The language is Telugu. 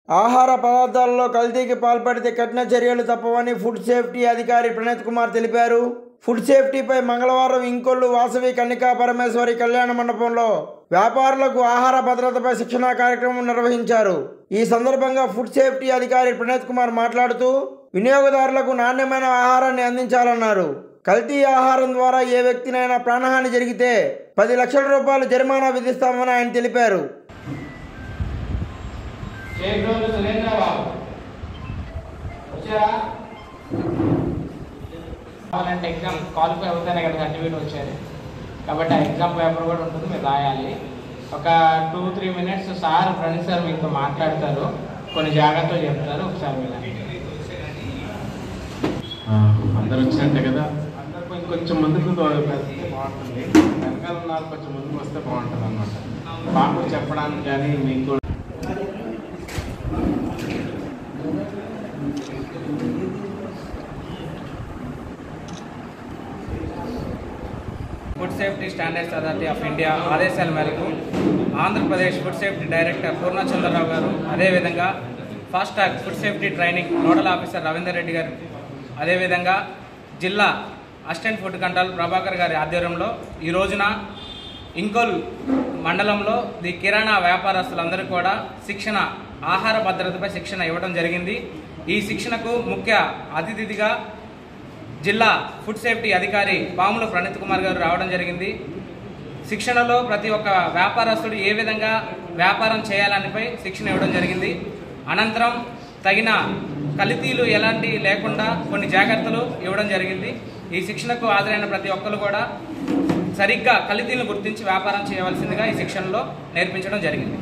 ఆహార పదార్థాలలో కల్తీకి పాల్పడితే కఠిన చర్యలు తప్పవని ఫుడ్ సేఫ్టీ అధికారి ప్రణీత్ కుమార్ తెలిపారు. ఫుడ్ సేఫ్టీపై మంగళవారం ఇంకొల్లు వాసవి కన్నికా పరమేశ్వరి కళ్యాణ మండపంలో వ్యాపారులకు ఆహార భద్రతపై శిక్షణా కార్యక్రమం నిర్వహించారు. ఈ సందర్భంగా ఫుడ్ సేఫ్టీ అధికారి ప్రణీత్ కుమార్ మాట్లాడుతూ వినియోగదారులకు నాణ్యమైన ఆహారాన్ని అందించాలన్నారు. కల్తీ ఆహారం ద్వారా ఏ వ్యక్తినైనా ప్రాణహాని జరిగితే 10 లక్షల రూపాయలు జరిమానా విధిస్తామని ఆయన తెలిపారు. ఎగ్జామ్ క్వాలిఫై అవుతానే కదా సర్టిఫికేట్ వచ్చేది కాబట్టి ఆ ఎగ్జామ్ పేపర్ కూడా ఉంటుంది, మీరు రాయాలి. ఒక 2-3 మినిట్స్ సార్ ప్రణీత్ సార్ మీతో మాట్లాడతారు, కొన్ని జాగ్రత్తలు చెప్తారు. ఒకసారి వినండి. అందరు వచ్చినట్టే కదా, అందరు కొంచెం ముందుకు పెడితే బాగుంటుంది. వెనకాల ఉన్నారు కొంచెం ముందుకు వస్తే బాగుంటుంది అన్నమాట. మాకు చెప్పడానికి కానీ మీకు food safety standards authority of India ఆదేశాల మేరకు Andhra Pradesh food safety director Purnachandrarao గారు, అదేవిధంగా fast track food safety training nodal officer Ravinder Reddy గారు, అదేవిధంగా జిల్లా అసిస్టెంట్ ఫుడ్ కంట్రోల్ ప్రభాకర్ గారి ఆధ్వర్యంలో ఈ రోజున ఇంకోల్ మండలంలో ది కిరాణా వ్యాపారస్తులందరూ కూడా శిక్షణ, ఆహార భద్రతపై శిక్షణ ఇవ్వడం జరిగింది. ఈ శిక్షణకు ముఖ్య అతిథిగా జిల్లా ఫుడ్ సేఫ్టీ అధికారి పాముల ప్రణీత్ కుమార్ గారు రావడం జరిగింది. శిక్షణలో ప్రతి ఒక్క వ్యాపారస్తుడు ఏ విధంగా వ్యాపారం చేయాలనిపై శిక్షణ ఇవ్వడం జరిగింది. అనంతరం తగిన కల్తీలు ఎలాంటి లేకుండా కొన్ని జాగ్రత్తలు ఇవ్వడం జరిగింది. ఈ శిక్షణకు హాజరైన ప్రతి ఒక్కరు కూడా సరిగ్గా కల్తీలను గుర్తించి వ్యాపారం చేయవలసిందిగా ఈ శిక్షణలో నేర్పించడం జరిగింది.